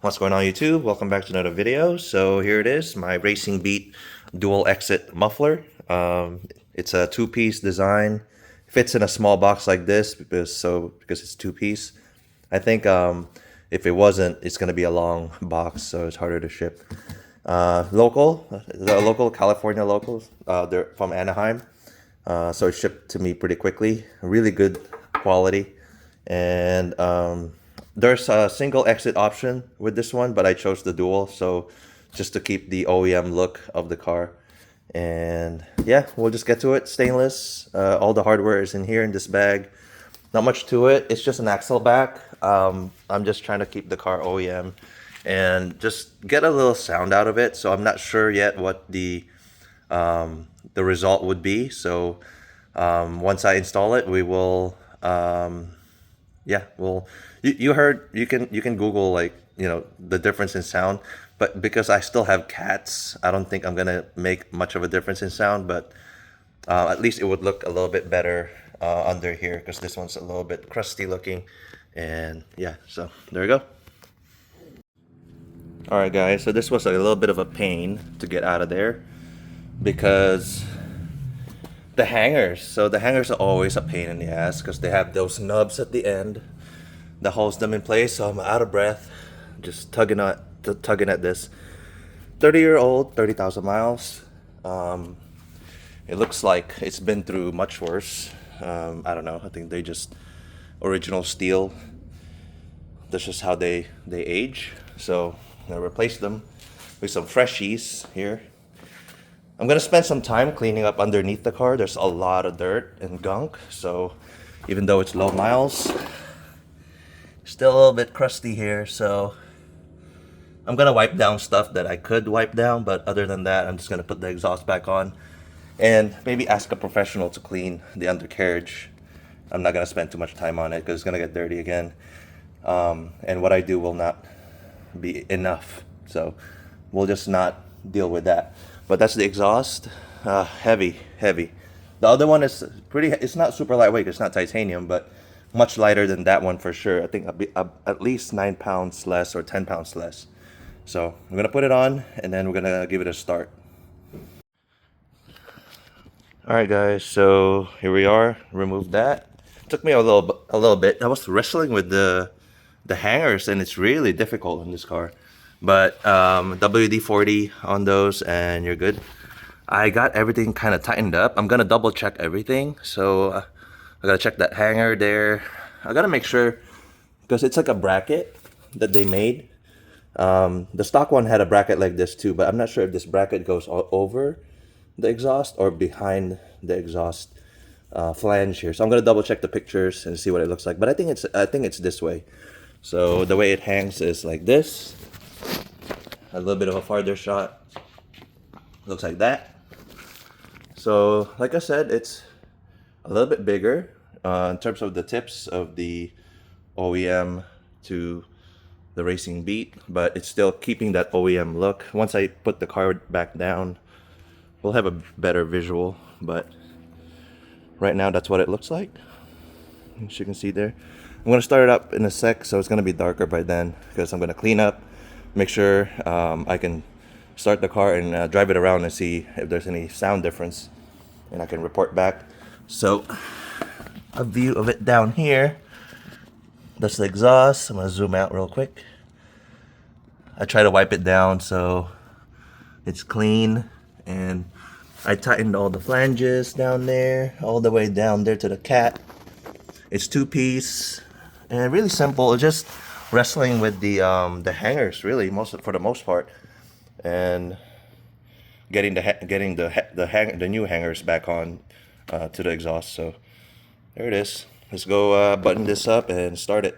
What's going on YouTube? Welcome back to another video. So here it is, my Racing Beat dual exit muffler. It's a two-piece design. Fits in a small box like this because it's two-piece. I think if it wasn't, it's gonna be a long box, so it's harder to ship. The local California locals. They're from Anaheim, so it shipped to me pretty quickly. Really good quality, and there's a single exit option with this one, but I chose the dual, so just to keep the OEM look of the car. And yeah, we'll just get to it. Stainless. All the hardware is in here in this bag. Not much to it. It's just an axle back. I'm just trying to keep the car OEM and just get a little sound out of it. So I'm not sure yet what the result would be. So once I install it, we will. Yeah, well, you heard, you can Google, like, the difference in sound, but because I still have cats, I don't think I'm gonna make much of a difference in sound, but at least it would look a little bit better under here, because this one's a little bit crusty looking. And yeah, so there we go. All right guys, so this was a little bit of a pain to get out of there because the hangers. So the hangers are always a pain in the ass because they have those nubs at the end that holds them in place. So I'm out of breath, just tugging at this 30-year-old, 30,000 miles. It looks like it's been through much worse. I don't know. I think they just original steel. That's just how they age. So I'm gonna replace them with some freshies here. I'm gonna spend some time cleaning up underneath the car. There's a lot of dirt and gunk, so even though it's low miles, still a little bit crusty here. So I'm gonna wipe down stuff that I could wipe down, but other than that, I'm just gonna put the exhaust back on and maybe ask a professional to clean the undercarriage. I'm not gonna spend too much time on it because it's gonna get dirty again, and what I do will not be enough, so we'll just not deal with that. But that's the exhaust. Heavy. The other one is pretty, it's not super lightweight, it's not titanium, but much lighter than that one for sure. I think at least 9 pounds less or 10 pounds less. So I'm gonna put it on and then we're gonna give it a start. All right guys, so here we are. Remove that. Took me a little bit. I was wrestling with the hangers, and it's really difficult in this car. But WD-40 on those and you're good. I got everything kind of tightened up. I'm gonna double check everything. So I gotta check that hanger there. I gotta make sure, because it's like a bracket that they made. The stock one had a bracket like this too, but I'm not sure if this bracket goes over the exhaust or behind the exhaust flange here. So I'm gonna double check the pictures and see what it looks like. But I think it's this way. So the way it hangs is like this. A little bit of a farther shot. Looks like that. So like I said, it's a little bit bigger in terms of the tips of the OEM to the Racing Beat, but it's still keeping that OEM look. Once I put the car back down, we'll have a better visual, but right now that's what it looks like, as you can see there. I'm going to start it up in a sec, so it's going to be darker by then, because I'm going to clean up, make sure I can start the car and drive it around and see if there's any sound difference, and I can report back. So a view of it down here. That's the exhaust. I'm going to zoom out real quick. I try to wipe it down so it's clean, and I tightened all the flanges down there, all the way down there to the cat. It's two-piece and really simple. It's just wrestling with the hangers, really, for the most part, and getting the new hangers back on to the exhaust. So there it is. Let's go button this up and start it.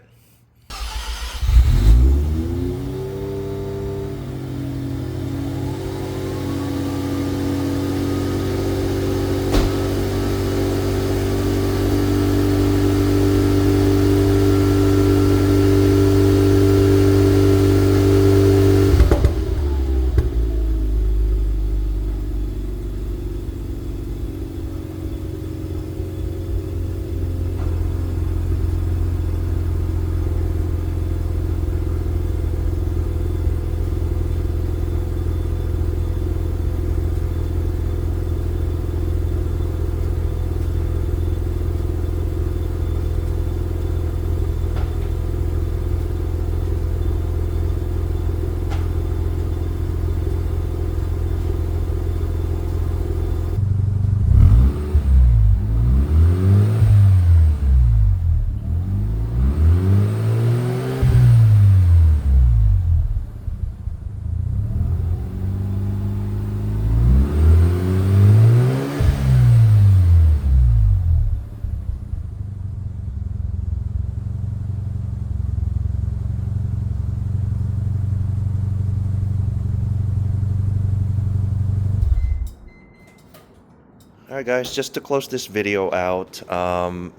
All right, guys. Just to close this video out,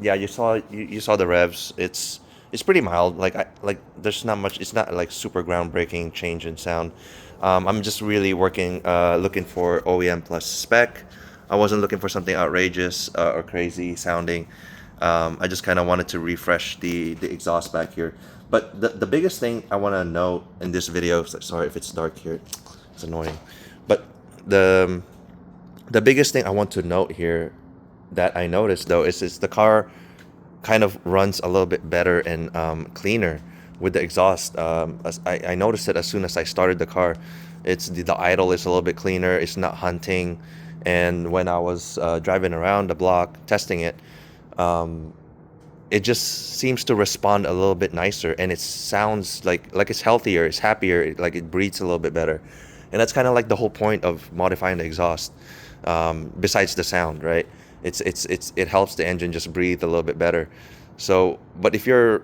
yeah, you saw the revs. It's pretty mild. Like there's not much. It's not like super groundbreaking change in sound. I'm just really looking for OEM plus spec. I wasn't looking for something outrageous or crazy sounding. I just kind of wanted to refresh the exhaust back here. But the biggest thing I want to note in this video, sorry if it's dark here, it's annoying. But the the biggest thing I want to note here that I noticed though is the car kind of runs a little bit better and cleaner with the exhaust. I noticed it as soon as I started the car. It's the idle is a little bit cleaner. It's not hunting, and when I was driving around the block testing it, um, it just seems to respond a little bit nicer, and it sounds like it's healthier, it's happier, like it breathes a little bit better, and that's kind of like the whole point of modifying the exhaust. Besides the sound, right? It helps the engine just breathe a little bit better. So, but if you're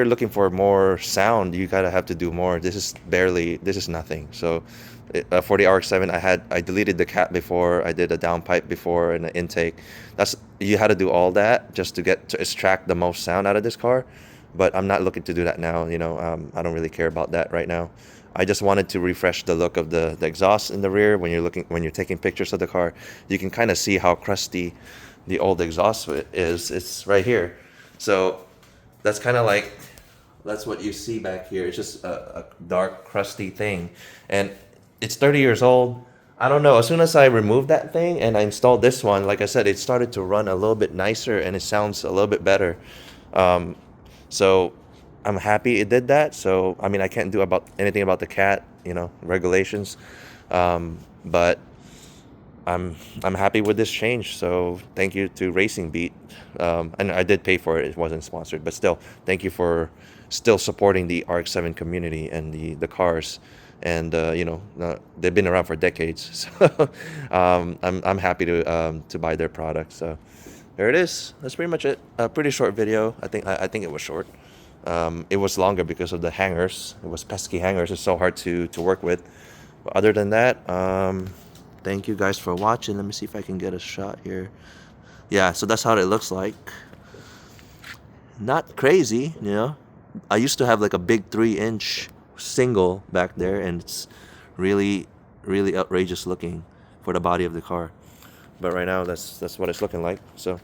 looking for more sound, you gotta have to do more. This is nothing. So, for the RX-7, I deleted the cat before, I did a downpipe before and an intake. You had to do all that just to extract the most sound out of this car. But I'm not looking to do that now. I don't really care about that right now. I just wanted to refresh the look of the exhaust in the rear. When you're taking pictures of the car, you can kind of see how crusty the old exhaust is. It's right here. So that's kind of like, that's what you see back here. It's just a dark, crusty thing. And it's 30 years old. I don't know. As soon as I removed that thing and I installed this one, like I said, it started to run a little bit nicer and it sounds a little bit better. So I'm happy it did that. So, I mean, I can't do anything about the cat, regulations. But I'm happy with this change. So thank you to Racing Beat. And I did pay for it. It wasn't sponsored, but still, thank you for still supporting the RX-7 community and the cars. And they've been around for decades. So I'm happy to buy their products. So there it is. That's pretty much it. A pretty short video. I think it was short. It was longer because of the hangers. It was pesky hangers. It's so hard to work with. But other than that, thank you guys for watching. Let me see if I can get a shot here. Yeah, so that's how it looks like. Not crazy, I used to have like a big 3-inch single back there, and it's really, really outrageous looking for the body of the car. But right now, that's what it's looking like. So,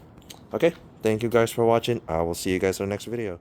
okay. Thank you guys for watching. I will see you guys in the next video.